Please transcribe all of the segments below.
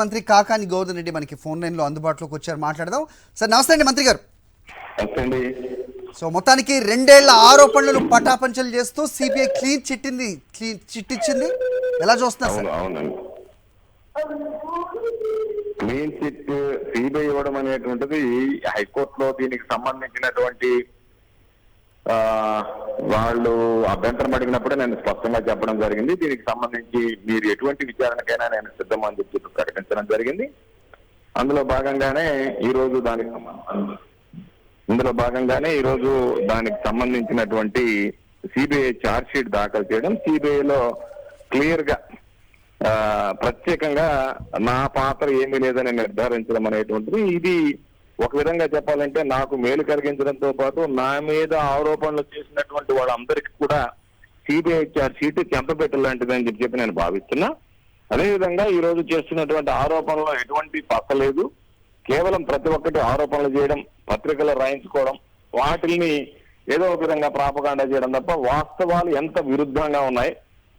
మంత్రి కాకాని గోవర్ధన్ రెడ్డి మనకి ఫోన్ లైన్లో అందుబాటులోకి వచ్చారు, మాట్లాడదాం. సార్ నమస్తే అండి మంత్రి గారు. సో మొత్తానికి 2 ఏళ్ల ఆరోపణలు పటాపంచలు చేస్తూ సిబిఐ క్లీన్ చిట్ ఇచ్చింది, ఎలా చూస్తున్నారు సార్? అవునండి, క్లీన్ చిట్ సిబిఐ ఇవ్వడం అనేటువంటిది హైకోర్టులో దీనికి సంబంధించినటువంటి వాళ్ళు అభ్యంతరం అడిగినప్పుడే నేను స్పష్టంగా చెప్పడం జరిగింది. దీనికి సంబంధించి మీరు ఎటువంటి విచారణకైనా నేను సిద్ధం అని చెప్పి ప్రకటించడం జరిగింది. అందులో భాగంగానే ఈరోజు దానికి సంబంధించినటువంటి సిబిఐ ఛార్జ్ షీట్ దాఖలు చేయడం, సిబిఐలో క్లియర్ గా ప్రత్యేకంగా నా పాత్ర ఏమీ లేదని నిర్ధారించడం అనేటువంటిది, ఇది ఒక విధంగా చెప్పాలంటే నాకు మేలు కలిగించడంతో పాటు నా మీద ఆరోపణలు చేసినటువంటి వాళ్ళందరికీ కూడా సిబిఐ ఛార్జ్ షీట్ చెంపపెట్టలాంటిదని చెప్పి నేను భావిస్తున్నా. అదేవిధంగా ఈ రోజు చేస్తున్నటువంటి ఆరోపణలో ఎటువంటి పక్కలేదు, కేవలం ప్రతి ఒక్కటి ఆరోపణలు చేయడం, పత్రికలు రాయించుకోవడం, వాటిని ఏదో ఒక విధంగా ప్రాపగాండా చేయడం తప్ప వాస్తవాలు ఎంత విరుద్ధంగా ఉన్నాయి,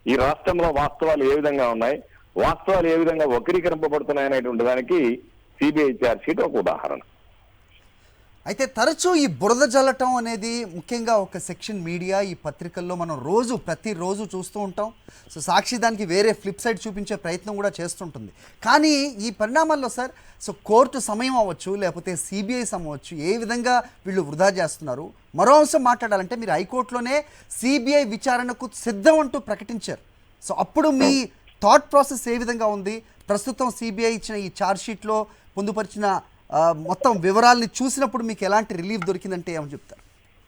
ఈ రాష్ట్రంలో వాస్తవాలు ఏ విధంగా ఉన్నాయి, వాస్తవాలు ఏ విధంగా వక్రీకరింపబడుతున్నాయి అనేటువంటి దానికి సిబిఐ ఛార్జ్ షీట్ ఒక ఉదాహరణ. అయితే తరచూ ఈ బురద జల్లటం అనేది ముఖ్యంగా ఒక సెక్షన్ మీడియా, ఈ పత్రికల్లో మనం ప్రతిరోజు చూస్తూ ఉంటాం. సో సాక్షి దానికి వేరే ఫ్లిప్ సైడ్ చూపించే ప్రయత్నం కూడా చేస్తుంటుంది. కానీ ఈ పరిణామాల్లో సార్, సో కోర్టు సమయం అవ్వచ్చు, లేకపోతే సిబిఐ అవ్వచ్చు, ఏ విధంగా వీళ్ళు వృధా చేస్తున్నారు. మరో అంశం మాట్లాడాలంటే, మీరు హైకోర్టులోనే సిబిఐ విచారణకు సిద్ధం అంటూ ప్రకటించారు. సో అప్పుడు మీ థాట్ ప్రాసెస్ ఏ విధంగా ఉంది? ప్రస్తుతం సిబిఐ ఇచ్చిన ఈ ఛార్జ్ షీట్లో పొందుపరిచిన మొత్తం వివరాలని చూసినప్పుడు మీకు ఎలాంటి రిలీఫ్ దొరికిందంటే ఏమని చెప్తారు?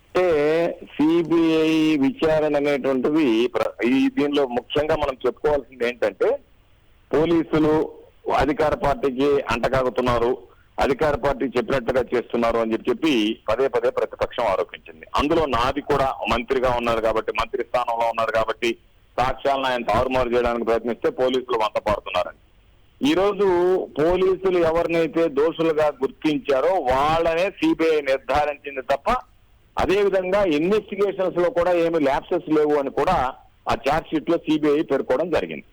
అంటే సిబిఐ విచారణ అనేటువంటిది దీనిలో ముఖ్యంగా మనం చెప్పుకోవాల్సింది ఏంటంటే, పోలీసులు అధికార పార్టీకి అంటకాగుతున్నారు, అధికార పార్టీ చెప్పినట్టుగా చేస్తున్నారు అని చెప్పి పదే ప్రతిపక్షం ఆరోపించింది. అందులో నాది కూడా మంత్రిగా ఉన్నారు కాబట్టి, మంత్రి స్థానంలో ఉన్నారు కాబట్టి సాక్ష్యాలను ఆయన తారుమారు చేయడానికి ప్రయత్నిస్తే పోలీసులు వంత పాడుతున్నారని. ఈ రోజు పోలీసులు ఎవరినైతే దోషులుగా గుర్తించారో వాళ్ళనే సిబిఐ నిర్ధారించింది తప్ప, అదే విధంగా ఇన్వెస్టిగేషన్స్ లో కూడా ఏమి ల్యాప్సెస్ లేవు అని కూడా ఆ ఛార్జ్ షీట్ లో సిబిఐ పేర్కోవడం జరిగింది.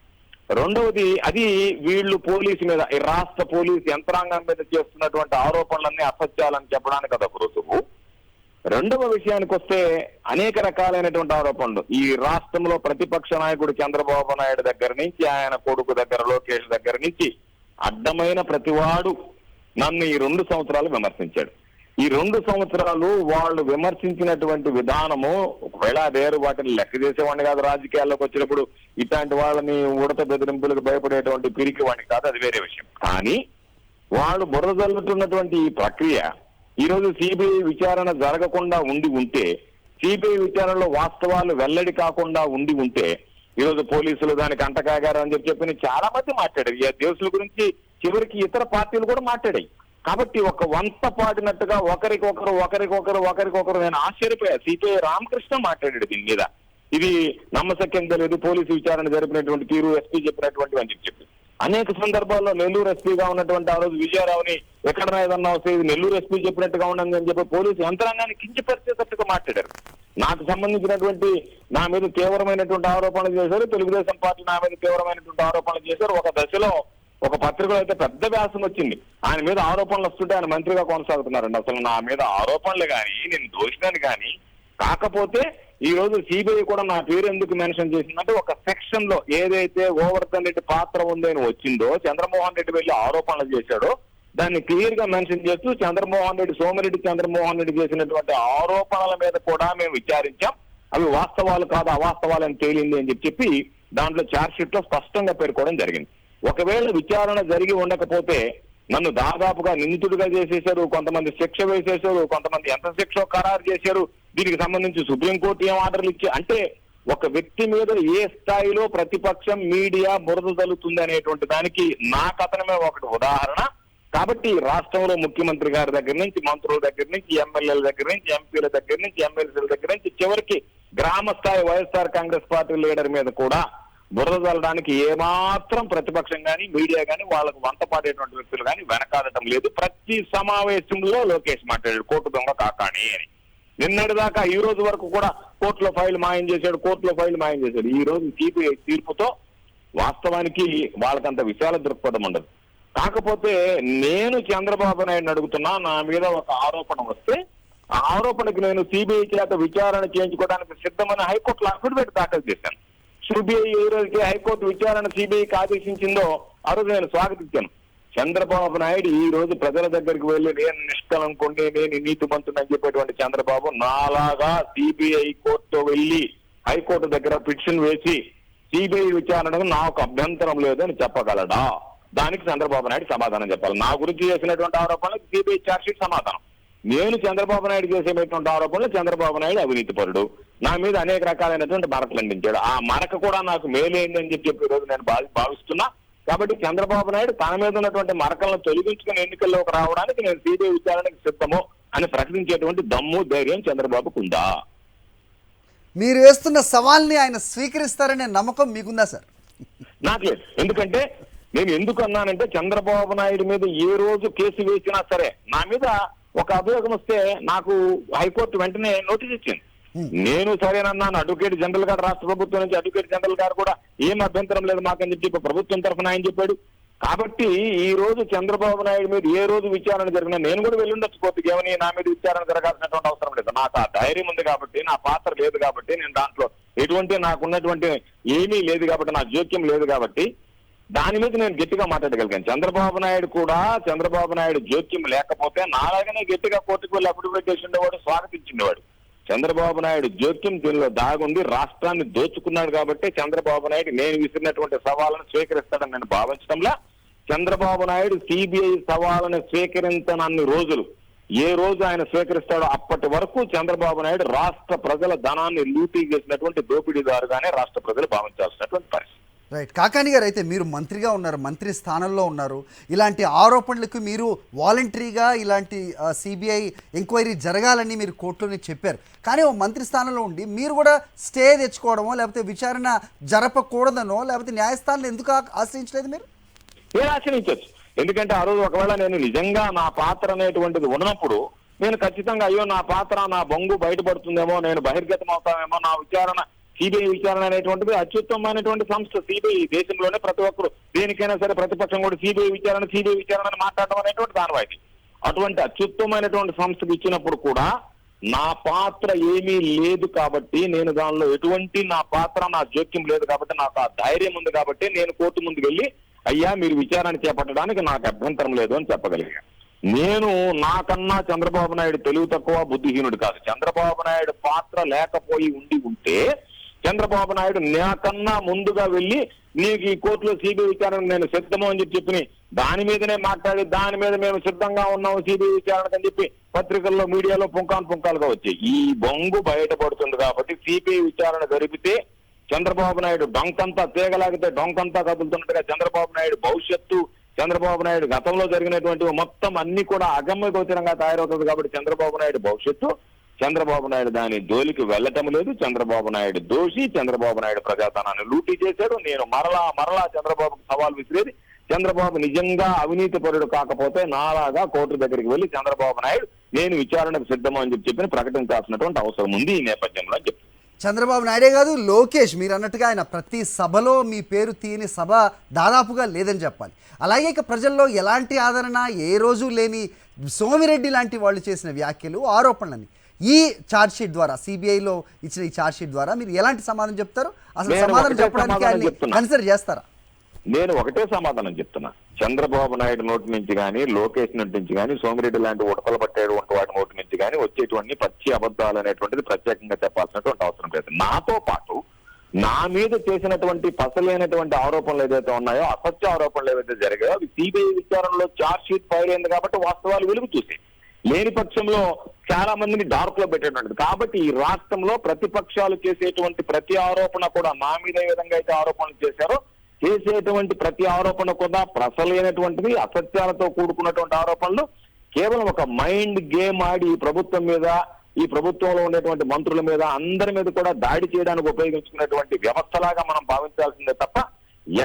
రెండవది, అది వీళ్ళు పోలీసు మీద, ఈ రాష్ట్ర పోలీసు యంత్రాంగం మీద చేస్తున్నటువంటి ఆరోపణలన్నీ అసత్యాలని చెప్పడానికి అదొక రుజువు. రెండవ విషయానికి వస్తే, అనేక రకాలైనటువంటి ఆరోపణలు ఈ రాష్ట్రంలో ప్రతిపక్ష నాయకుడు చంద్రబాబు నాయుడు దగ్గర నుంచి, ఆయన కొడుకు దగ్గర లోకేష్ దగ్గర నుంచి అడ్డమైన ప్రతివాడు నన్ను ఈ 2 సంవత్సరాలు విమర్శించాడు. ఈ 2 సంవత్సరాలు వాళ్ళు విమర్శించినటువంటి విధానము, ఒకవేళ అదేరు వాటిని లెక్క చేసేవాడిని కాదు, రాజకీయాల్లోకి వచ్చినప్పుడు ఇట్లాంటి వాళ్ళని ఉడత బెదిరింపులకు భయపడేటువంటి పిరికి వాడిని కాదు, అది వేరే విషయం. కానీ వాళ్ళు బుర్ర జల్లుతున్నటువంటి ఈ ప్రక్రియ ఈ రోజు సిబిఐ విచారణ జరగకుండా ఉంటే, సిబిఐ విచారణలో వాస్తవాలు వెల్లడి కాకుండా ఉంటే, ఈ రోజు పోలీసులు దానికి అంటకాగారు అని చెప్పి చాలా మంది మాట్లాడారు. ఈ దేశుల గురించి చివరికి ఇతర పార్టీలు కూడా మాట్లాడాయి. కాబట్టి ఒక వంత పాడినట్టుగా ఒకరికొకరు నేను ఆశ్చర్యపోయా. సిపిఐ రామకృష్ణ మాట్లాడాడు దీని మీద, ఇది నమ్మశక్యం తెలియదు, పోలీసు విచారణ జరిపినటువంటి తీరు ఎస్పీ చెప్పినటువంటి అని చెప్పి. అనేక సందర్భాల్లో నెల్లూరు ఎస్పీగా ఉన్నటువంటి ఆ రోజు విజయరావుని ఎక్కడైనా ఏదన్నా వస్తే ఇది నెల్లూరు ఎస్పీ చెప్పినట్టుగా ఉండండి అని చెప్పి పోలీసు యంత్రాంగాన్ని కించపరిచేటట్టుగా మాట్లాడారు. నాకు సంబంధించినటువంటి నా మీద తీవ్రమైనటువంటి ఆరోపణలు చేశారు, తెలుగుదేశం పార్టీ నా మీద తీవ్రమైనటువంటి ఆరోపణలు చేశారు. ఒక దశలో ఒక పత్రికలో అయితే పెద్ద వ్యాసం వచ్చింది, ఆయన మీద ఆరోపణలు వస్తుంటే ఆయన మంత్రిగా కొనసాగుతున్నారండి. అసలు నా మీద ఆరోపణలు కానీ, నేను దోషినాను కానీ, కాకపోతే ఈ రోజు సిబిఐ కూడా నా పేరు ఎందుకు మెన్షన్ చేసిందంటే, ఒక సెక్షన్ లో ఏదైతే గోవర్ధన్ రెడ్డి పాత్ర ఉందని వచ్చిందో, చంద్రమోహన్ రెడ్డి వెళ్ళి ఆరోపణలు చేశాడో దాన్ని క్లియర్ గా మెన్షన్ చేస్తూ సోమిరెడ్డి చంద్రమోహన్ రెడ్డి చేసినటువంటి ఆరోపణల మీద కూడా మేము విచారించాం, అవి వాస్తవాలు కాదు అవాస్తవాలని తేలింది అని చెప్పి దాంట్లో ఛార్జ్ షీట్ లో స్పష్టంగా పేర్కోవడం జరిగింది. ఒకవేళ విచారణ జరిగి ఉండకపోతే నన్ను దాదాపుగా నిందితుడిగా చేసేశారు, కొంతమంది శిక్ష వేసేశారు, కొంతమంది ఎంత శిక్ష ఖరారు చేశారు, దీనికి సంబంధించి సుప్రీంకోర్టు ఏం ఆర్డర్లు ఇచ్చి, అంటే ఒక వ్యక్తి మీద ఏ స్థాయిలో ప్రతిపక్షం మీడియా బురద తల్లుతుంది అనేటువంటి దానికి నా కథనమే ఒకటి ఉదాహరణ. కాబట్టి రాష్ట్రంలో ముఖ్యమంత్రి గారి దగ్గర నుంచి, మంత్రుల దగ్గర నుంచి, ఎమ్మెల్యేల దగ్గర నుంచి, ఎంపీల దగ్గర నుంచి, ఎమ్మెల్సీల దగ్గర నుంచి, చివరికి గ్రామ స్థాయి వైఎస్ఆర్ కాంగ్రెస్ పార్టీ లీడర్ మీద కూడా బురద చల్లడానికి ఏమాత్రం ప్రతిపక్షం కానీ, మీడియా కానీ, వాళ్ళకు వంతపాడేటువంటి వ్యక్తులు కానీ వెనకాడటం లేదు. ప్రతి సమావేశంలో లోకేష్ మాట్లాడాడు కోర్టు దొంగ కాకాణి అని. నిన్నటి దాకా ఈ రోజు వరకు కూడా కోర్టులో ఫైల్ మాయం చేశాడు. ఈ రోజు సిబిఐ తీర్పుతో వాస్తవానికి వాళ్ళకంత విశాల దృక్పథం ఉండదు. కాకపోతే నేను చంద్రబాబు నాయుడు అడుగుతున్నా, నా మీద ఒక ఆరోపణ వస్తే ఆ ఆరోపణకి నేను సిబిఐ చేత విచారణ చేయించుకోవడానికి సిద్ధమని హైకోర్టులో అఫిడవిట్ దాఖలు చేశాను. సిబిఐ ఏ రోజుకి హైకోర్టు విచారణ సిబిఐకి ఆదేశించిందో ఆ రోజు నేను స్వాగతించాను. చంద్రబాబు నాయుడు ఈ రోజు ప్రజల దగ్గరికి వెళ్ళి నేను నిష్కలంకుండి, నేను నీతిమంతుడని చెప్పేటువంటి చంద్రబాబు నాలాగా సిబిఐ కోర్టుతో వెళ్ళి హైకోర్టు దగ్గర పిటిషన్ వేసి సిబిఐ విచారణకు నాకు అభ్యంతరం లేదని చెప్పగలడా? దానికి చంద్రబాబు నాయుడు సమాధానం చెప్పాలి. నా గురించి చేసినటువంటి ఆరోపణలకు సిబిఐ ఛార్జ్షీట్ సమాధానం. నేను చంద్రబాబు నాయుడు చేసేటువంటి ఆరోపణలు చంద్రబాబు నాయుడు అవినీతి పరుడు, నా మీద అనేక రకాలైనటువంటి మరకలు అందించాడు. ఆ మరక కూడా నాకు మేలైందని చెప్పి రోజు నేను భావిస్తున్నా. కాబట్టి చంద్రబాబు నాయుడు తన మీద ఉన్నటువంటి మరకలను తొలగించుకుని ఎన్నికల్లోకి రావడానికి నేను సిబిఐ విచారణకు సిద్ధము అని ప్రకటించేటువంటి దమ్ము ధైర్యం చంద్రబాబుకు ఉందా? మీరు వేస్తున్న సవాల్ని ఆయన స్వీకరిస్తారనే నమ్మకం మీకుందా సార్? నాకు లేదు. ఎందుకంటే నేను ఎందుకు అన్నానంటే చంద్రబాబు నాయుడు మీద ఏ రోజు కేసు వేసినా సరే నా మీద ఒక అభియోగం వస్తే నాకు హైకోర్టు వెంటనే నోటీస్ ఇచ్చింది. నేను సరేనన్నాను. అడ్వకేట్ జనరల్ గారు, రాష్ట్ర ప్రభుత్వం నుంచి అడ్వకేట్ జనరల్ గారు కూడా ఏం అభ్యంతరం లేదు మాకని చెప్పి ప్రభుత్వం తరఫున ఆయన చెప్పాడు. కాబట్టి ఈ రోజు చంద్రబాబు నాయుడు మీద ఏ రోజు విచారణ జరిగినా నేను కూడా వెళ్ళుండొచ్చు కోర్టుకి. ఏమని నా మీద విచారణ జరగాల్సినటువంటి అవసరం లేదు. నాకు ఆ ధైర్యం ఉంది కాబట్టి, నా పాత్ర లేదు కాబట్టి, నేను దాంట్లో ఎటువంటి నాకున్నటువంటి ఏమీ లేదు కాబట్టి, నా జోక్యం లేదు కాబట్టి దాని మీద నేను గట్టిగా మాట్లాడగలిగాను. చంద్రబాబు నాయుడు జోక్యం లేకపోతే నాలాగనే గట్టిగా కోర్టుకు వెళ్ళి అఫిడవిట్ చేసి ఉండేవాడు, స్వాగతించిండేవాడు. చంద్రబాబు నాయుడు జోక్యం దీనిలో దాగుంది. రాష్ట్రాన్ని దోచుకున్నాడు కాబట్టి చంద్రబాబు నాయుడు నేను విసిరినటువంటి సవాళ్ళను స్వీకరిస్తాడని నేను భావించడంలా. చంద్రబాబు నాయుడు సిబిఐ సవాళ్ళను స్వీకరించనన్ని రోజులు, ఏ రోజు ఆయన స్వీకరిస్తాడో అప్పటి వరకు చంద్రబాబు నాయుడు రాష్ట్ర ప్రజల ధనాన్ని లూటీ చేసినటువంటి దోపిడీదారుగానే రాష్ట్ర ప్రజలు భావించాల్సినటువంటి పరిస్థితి. రైట్. కాకాని గారు, అయితే మీరు మంత్రిగా ఉన్నారు, మంత్రి స్థానంలో ఉన్నారు. ఇలాంటి ఆరోపణలకు మీరు వాలంటరీగా ఇలాంటి సిబిఐ ఎంక్వైరీ జరగాలని మీరు కోర్టులోనే చెప్పారు. కానీ ఓ మంత్రి స్థానంలో ఉండి మీరు కూడా స్టే తెచ్చుకోవడమో లేకపోతే విచారణ జరపకూడదనో లేకపోతే న్యాయస్థానాలు ఎందుకు ఆశ్రయించలేదు? మీరు ఆశ్రయించవచ్చు. ఎందుకంటే ఆ రోజు ఒకవేళ నేను నిజంగా నా పాత్ర అనేటువంటిది ఉన్నప్పుడు నేను ఖచ్చితంగా అయ్యో నా పాత్ర, నా బొంగు బయటపడుతుందేమో, నేను బహిర్గతం అవుతామేమో, నా విచారణ సిబిఐ విచారణ అనేటువంటిది అత్యుత్తమైనటువంటి సంస్థ. సిబిఐ దేశంలోనే ప్రతి ఒక్కరు దేనికైనా సరే ప్రతిపక్షం కూడా సిబిఐ విచారణ అని మాట్లాడడం అనేటువంటి దానివాయితీ. అటువంటి అత్యుత్తమైనటువంటి సంస్థకు ఇచ్చినప్పుడు కూడా నా పాత్ర ఏమీ లేదు కాబట్టి, నేను దానిలో ఎటువంటి నా పాత్ర, నా జోక్యం లేదు కాబట్టి, నాకు ఆ ధైర్యం ఉంది కాబట్టి నేను కోర్టు ముందుకు వెళ్ళి అయ్యా మీరు విచారణ చేపట్టడానికి నాకు అభ్యంతరం లేదు అని చెప్పగలిగాను. నేను నాకన్నా చంద్రబాబు నాయుడు తెలివి తక్కువ, బుద్ధిహీనుడు కాదు. చంద్రబాబు నాయుడు పాత్ర లేకపోయి ఉంటే చంద్రబాబు నాయుడు నాకన్నా ముందుగా వెళ్ళి నీకు ఈ కోర్టులో సిబిఐ విచారణకు నేను సిద్ధము అని చెప్పి దాని మీదనే మాట్లాడి దాని మీద మేము సిద్ధంగా ఉన్నాము సిబిఐ విచారణకు అని చెప్పి పత్రికల్లో, మీడియాలో పుంకాలుగా వచ్చాయి. ఈ బొంగు బయటపడుతుంది కాబట్టి సిబిఐ విచారణ జరిపితే చంద్రబాబు నాయుడు డొంకంతా తీగలాగితే డొంకంతా కదులుతున్నట్టుగా చంద్రబాబు నాయుడు భవిష్యత్తు, చంద్రబాబు నాయుడు గతంలో జరిగినటువంటి మొత్తం అన్ని కూడా అగమ్య గోచరంగా తయారవుతుంది. కాబట్టి చంద్రబాబు నాయుడు భవిష్యత్తు, చంద్రబాబు నాయుడు దాని జోలికి వెళ్ళటం లేదు. చంద్రబాబు నాయుడు దోషి, చంద్రబాబు నాయుడు ప్రజాధనాన్ని లూటీ చేశాడు. నేను మరలా చంద్రబాబుకు సవాల్ విసిరేది, చంద్రబాబు నిజంగా అవినీతి పరుడు కాకపోతే నాలాగా కోర్టు దగ్గరికి వెళ్ళి చంద్రబాబు నాయుడు నేను విచారణకు సిద్ధము అని చెప్పి ప్రకటించాల్సినటువంటి అవసరం ఉంది ఈ నేపథ్యంలో అని చెప్పి. చంద్రబాబు నాయుడే కాదు, లోకేష్ మీరు అన్నట్టుగా ఆయన ప్రతి సభలో మీ పేరు తీయని సభ దాదాపుగా లేదని చెప్పాలి. అలాగే ఇక ప్రజల్లో ఎలాంటి ఆదరణ ఏ రోజు లేని సోమిరెడ్డి లాంటి వాళ్ళు చేసిన వ్యాఖ్యలు, ఆరోపణలని ఈ ఛార్జ్షీట్ ద్వారా, సిబిఐలో ఇచ్చిన ఈ ఛార్జ్షీట్ ద్వారా మీరు ఎలాంటి సమాధానం చెప్తారు? అసలు సమాధానం చెప్పడానికి ఆయన కన్సిడర్ చేస్తారా? నేను ఒకటే సమాధానం చెప్తున్నా. చంద్రబాబు నాయుడు నోటి నుంచి కానీ, లోకేష్ నోటి నుంచి కానీ, సోమిరెడ్డి లాంటి ఉడకలు పట్టేటువంటి వాటి నోటి నుంచి కానీ వచ్చేటువంటి పచ్చి అబద్ధాలు అనేటువంటిది ప్రత్యేకంగా చెప్పాల్సినటువంటి అవసరం లేదు. నాతో పాటు నా మీద చేసినటువంటి పసలేనటువంటి ఆరోపణలు ఏదైతే ఉన్నాయో, అసత్య ఆరోపణలు ఏవైతే జరిగాయో అవి సిబిఐ విచారణలో ఛార్జ్ షీట్ ఫైల్ అయింది కాబట్టి వాస్తవాలు వెలుగు చూసి, లేని పక్షంలో చాలా మందిని డార్క్ లో పెట్టేటువంటిది. కాబట్టి ఈ రాష్ట్రంలో ప్రతిపక్షాలు చేసేటువంటి ప్రతి ఆరోపణ కూడా, నా మీద ఏ విధంగా అయితే ఆరోపణలు చేశారో చేసేటువంటి ప్రతి ఆరోపణ కూడా ప్రసలైనటువంటిది, అసత్యాలతో కూడుకున్నటువంటి ఆరోపణలు, కేవలం ఒక మైండ్ గేమ్ ఆడి ఈ ప్రభుత్వం మీద, ఈ ప్రభుత్వంలో ఉండేటువంటి మంత్రుల మీద, అందరి మీద కూడా దాడి చేయడానికి ఉపయోగించుకున్నటువంటి వ్యవస్థలాగా మనం భావించాల్సిందే తప్ప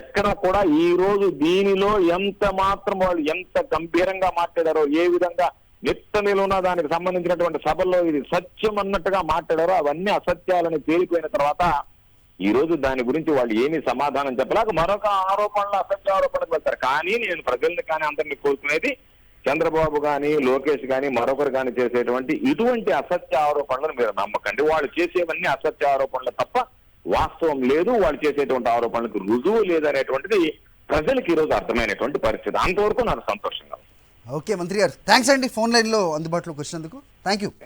ఎక్కడ కూడా ఈ రోజు దీనిలో ఎంత మాత్రం వాళ్ళు ఎంత గంభీరంగా మాట్లాడారో, ఏ విధంగా నిత్తనిలున్న దానికి సంబంధించినటువంటి సభల్లో ఇది సత్యం అన్నట్టుగా మాట్లాడారో అవన్నీ అసత్యాలని తేలిపోయిన తర్వాత ఈ రోజు దాని గురించి వాళ్ళు ఏమీ సమాధానం చెప్పలేక మరొక ఆరోపణలు, అసత్య ఆరోపణలకు వెళ్తారు. కానీ నేను ప్రజల్ని కానీ అందరినీ కోరుకునేది, చంద్రబాబు కానీ లోకేష్ కానీ మరొకరు కానీ చేసేటువంటి ఇటువంటి అసత్య ఆరోపణలను మీరు నమ్మకండి. వాళ్ళు చేసేవన్నీ అసత్య ఆరోపణలు తప్ప వాస్తవం లేదు. వాళ్ళు చేసేటువంటి ఆరోపణలకు రుజువు లేదనేటువంటిది ప్రజలకు ఈ రోజు అర్థమైనటువంటి పరిస్థితి. అంతవరకు నాకు సంతోషంగా. ఓకే మంత్రి గారు, థ్యాంక్స్ అండి ఫోన్ లైన్లో అందుబాటులోకి వచ్చినందుకు. Thank you.